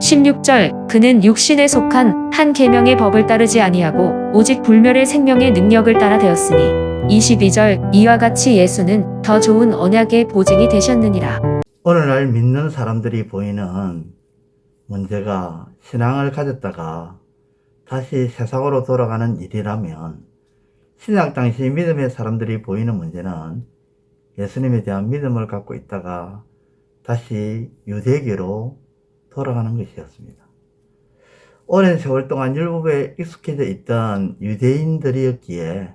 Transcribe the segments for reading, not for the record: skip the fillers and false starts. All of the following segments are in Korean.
16절 그는 육신에 속한 한 계명의 법을 따르지 아니하고 오직 불멸의 생명의 능력을 따라 되었으니 22절 이와 같이 예수는 더 좋은 언약의 보증이 되셨느니라. 오늘날 믿는 사람들이 보이는 문제가 신앙을 가졌다가 다시 세상으로 돌아가는 일이라면 신약 당시 믿음의 사람들이 보이는 문제는 예수님에 대한 믿음을 갖고 있다가 다시 유대교로 돌아가는 것이었습니다. 오랜 세월 동안 율법에 익숙해져 있던 유대인들이었기에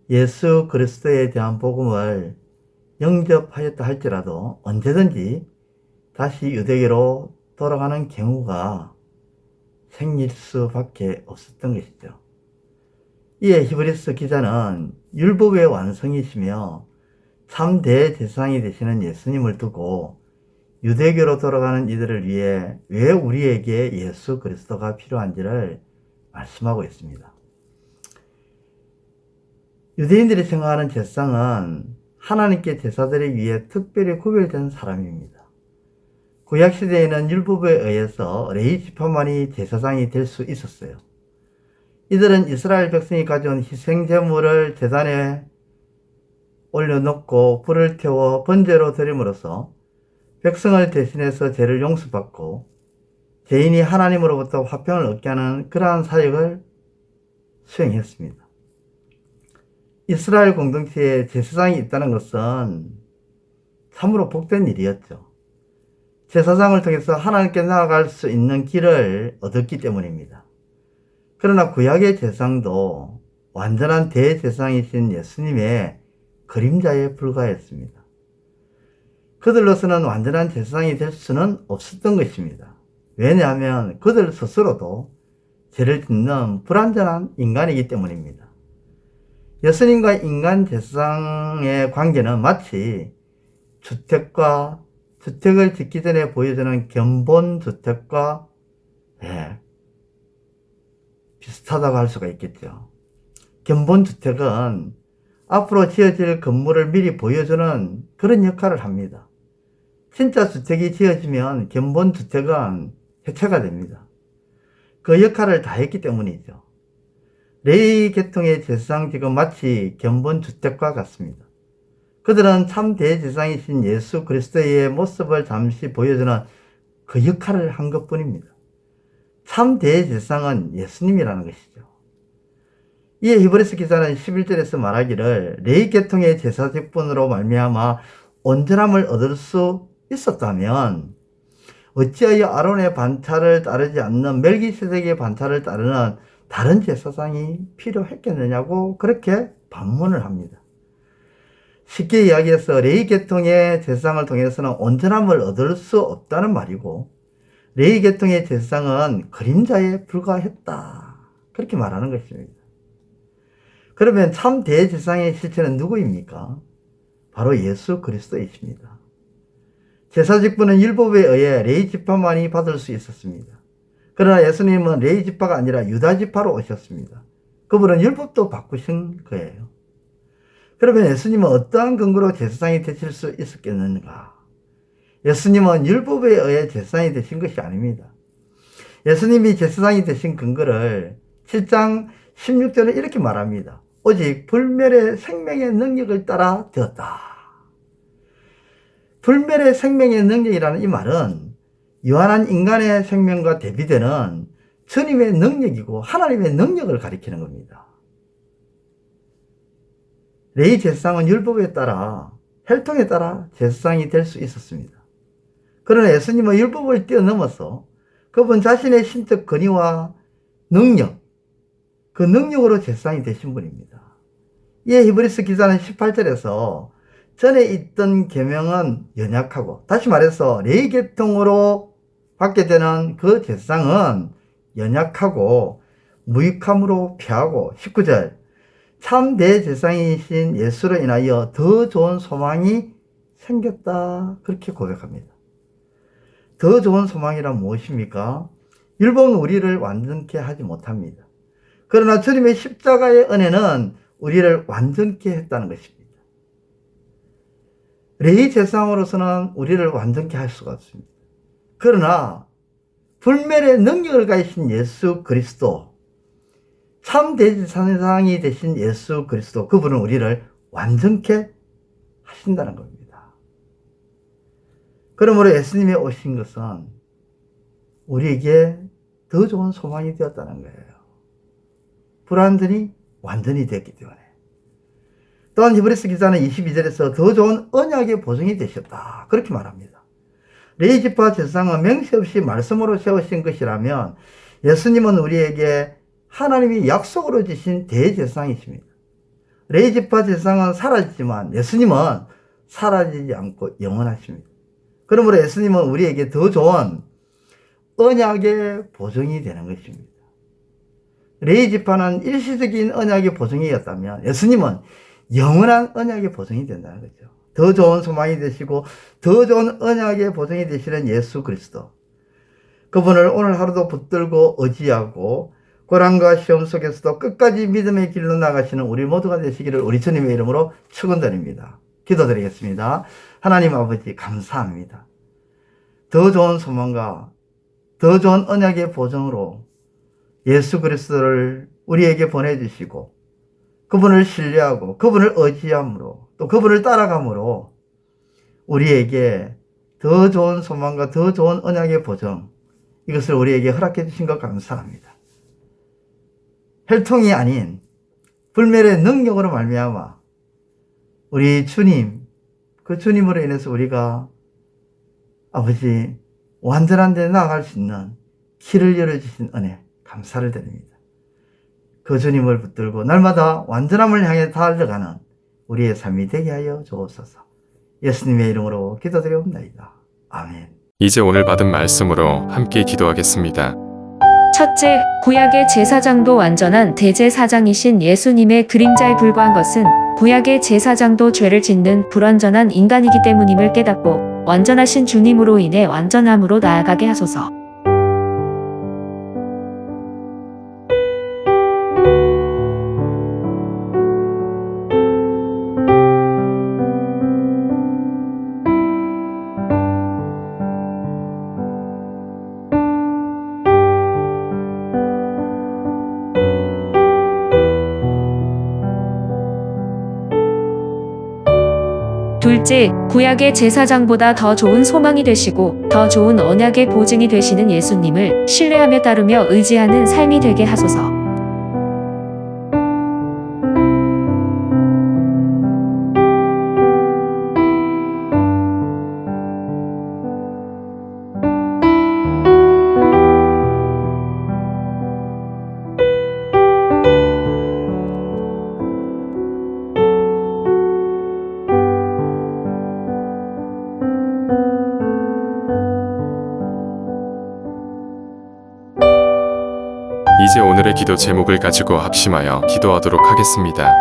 예수 그리스도에 대한 복음을 영접하였다 할지라도 언제든지 다시 유대교로 돌아가는 경우가 생길 수밖에 없었던 것이죠. 이에 히브리서 기자는 율법의 완성이시며 참 대제사장이 되시는 예수님을 두고 유대교로 돌아가는 이들을 위해 왜 우리에게 예수 그리스도가 필요한지를 말씀하고 있습니다. 유대인들이 생각하는 제사장은 하나님께 제사드리기 위해 특별히 구별된 사람입니다. 구약시대에는 율법에 의해서 레위 지파만이 제사장이 될 수 있었어요. 이들은 이스라엘 백성이 가져온 희생제물을 제단에 올려놓고 불을 태워 번제로 드림으로써 백성을 대신해서 죄를 용서받고 죄인이 하나님으로부터 화평을 얻게 하는 그러한 사역을 수행했습니다. 이스라엘 공동체에 제사장이 있다는 것은 참으로 복된 일이었죠. 제사장을 통해서 하나님께 나아갈 수 있는 길을 얻었기 때문입니다. 그러나 구약의 제사장도 완전한 대제사장이신 예수님의 그림자에 불과했습니다. 그들로서는 완전한 제사장이 될 수는 없었던 것입니다. 왜냐하면 그들 스스로도 죄를 짓는 불완전한 인간이기 때문입니다. 예수님과 인간 제사장의 관계는 마치 주택을 짓기 전에 보여주는 견본주택과 비슷하다고 할 수가 있겠죠. 견본주택은 앞으로 지어질 건물을 미리 보여주는 그런 역할을 합니다. 진짜 주택이 지어지면 견본주택은 해체가 됩니다. 그 역할을 다 했기 때문이죠. 레위 계통의 제사장직은 마치 견본주택과 같습니다. 그들은 참 대제사장이신 예수 그리스도의 모습을 잠시 보여주는 그 역할을 한 것뿐입니다. 참 대제사장은 예수님이라는 것이죠. 이에 히브리서 기자는 11절에서 말하기를 레위 계통의 제사직분으로 말미암아 온전함을 얻을 수 있었다면 어찌하여 아론의 반차를 따르지 않는 멜기세덱의 반차를 따르는 다른 제사장이 필요했겠느냐고 그렇게 반문을 합니다. 쉽게 이야기해서 레위 계통의 제사장을 통해서는 온전함을 얻을 수 없다는 말이고 레위 계통의 제사장은 그림자에 불과했다 그렇게 말하는 것입니다. 그러면 참 대제사장의 실체는 누구입니까? 바로 예수 그리스도이십니다. 제사직분은 율법에 의해 레위 지파만이 받을 수 있었습니다. 그러나 예수님은 레위 지파가 아니라 유다 지파로 오셨습니다. 그분은 율법도 바꾸신 거예요. 그러면 예수님은 어떠한 근거로 제사장이 되실 수 있었겠는가? 예수님은 율법에 의해 제사장이 되신 것이 아닙니다. 예수님이 제사장이 되신 근거를 7장 16절에 이렇게 말합니다. 오직 불멸의 생명의 능력을 따라 되었다. 불멸의 생명의 능력이라는 이 말은 유한한 인간의 생명과 대비되는 주님의 능력이고 하나님의 능력을 가리키는 겁니다. 레위 제사장은 율법에 따라 혈통에 따라 제사장이 될 수 있었습니다. 그러나 예수님은 율법을 뛰어넘어서 그분 자신의 신적 권위와 능력, 그 능력으로 제사장이 되신 분입니다. 이에 히브리서 기자는 18절에서 전에 있던 계명은 연약하고, 다시 말해서 레위 계통으로 받게 되는 그 제사장은 연약하고 무익함으로 피하고, 19절 참 대제사장이신 예수로 인하여 더 좋은 소망이 생겼다 그렇게 고백합니다. 더 좋은 소망이란 무엇입니까? 율법은 우리를 완전케 하지 못합니다. 그러나 주님의 십자가의 은혜는 우리를 완전케 했다는 것입니다. 레위 제사장으로서는 우리를 완전케 할 수가 없습니다. 그러나 불멸의 능력을 가지신 예수 그리스도, 참 대제사장이 되신 예수 그리스도, 그분은 우리를 완전케 하신다는 겁니다. 그러므로 예수님이 오신 것은 우리에게 더 좋은 소망이 되었다는 거예요. 불완전히 완전히 됐기 때문에. 또한 히브리서 기자는 22절에서 더 좋은 언약의 보증이 되셨다, 그렇게 말합니다. 레위지파 제사장은 명시 없이 말씀으로 세우신 것이라면 예수님은 우리에게 하나님이 약속으로 주신 대제사장이십니다. 레위지파 제사장은 사라지지만 예수님은 사라지지 않고 영원하십니다. 그러므로 예수님은 우리에게 더 좋은 언약의 보증이 되는 것입니다. 레위지파는 일시적인 언약의 보증이었다면 예수님은 영원한 언약의 보증이 된다는 거죠. 더 좋은 소망이 되시고 더 좋은 언약의 보증이 되시는 예수 그리스도, 그분을 오늘 하루도 붙들고 의지하고 고난과 시험 속에서도 끝까지 믿음의 길로 나가시는 우리 모두가 되시기를 우리 주님의 이름으로 축원드립니다. 기도드리겠습니다. 하나님 아버지, 감사합니다. 더 좋은 소망과 더 좋은 언약의 보증으로 예수 그리스도를 우리에게 보내주시고 그분을 신뢰하고 그분을 의지함으로 또 그분을 따라감으로 우리에게 더 좋은 소망과 더 좋은 언약의 보증, 이것을 우리에게 허락해 주신 것 감사합니다. 혈통이 아닌 불멸의 능력으로 말미암아 우리 주님, 그 주님으로 인해서 우리가 아버지 완전한 데 나아갈 수 있는 길을 열어주신 은혜 감사를 드립니다. 그 주님을 붙들고 날마다 완전함을 향해 달려가는 우리의 삶이 되게 하여 주옵소서. 예수님의 이름으로 기도드리옵나이다. 아멘. 이제 오늘 받은 말씀으로 함께 기도하겠습니다. 첫째, 구약의 제사장도 완전한 대제사장이신 예수님의 그림자에 불과한 것은 구약의 제사장도 죄를 짓는 불완전한 인간이기 때문임을 깨닫고 완전하신 주님으로 인해 완전함으로 나아가게 하소서. 둘째, 구약의 제사장보다 더 좋은 소망이 되시고 더 좋은 언약의 보증이 되시는 예수님을 신뢰하며 따르며 의지하는 삶이 되게 하소서. 이제 오늘의 기도 제목을 가지고 합심하여 기도하도록 하겠습니다.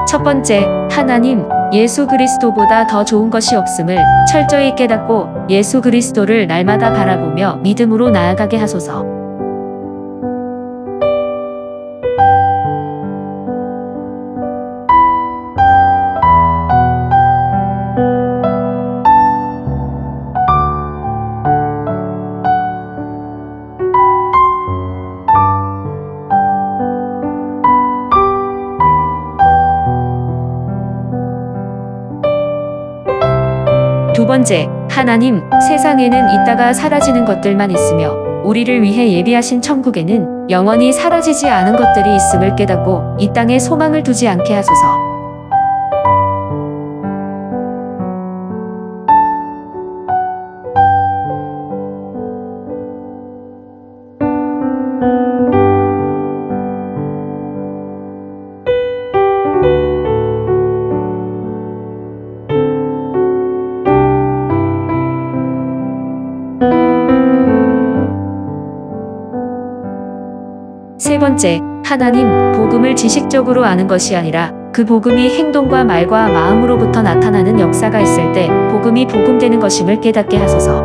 첫 번째, 하나님, 예수 그리스도보다 더 좋은 것이 없음을 철저히 깨닫고 예수 그리스도를 날마다 바라보며 믿음으로 나아가게 하소서. 두 번째, 하나님, 세상에는 있다가 사라지는 것들만 있으며 우리를 위해 예비하신 천국에는 영원히 사라지지 않은 것들이 있음을 깨닫고 이 땅에 소망을 두지 않게 하소서. 세 번째, 하나님, 복음을 지식적으로 아는 것이 아니라 그 복음이 행동과 말과 마음으로부터 나타나는 역사가 있을 때 복음이 복음되는 것임을 깨닫게 하소서.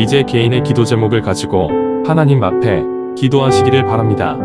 이제 개인의 기도 제목을 가지고 하나님 앞에 기도하시기를 바랍니다.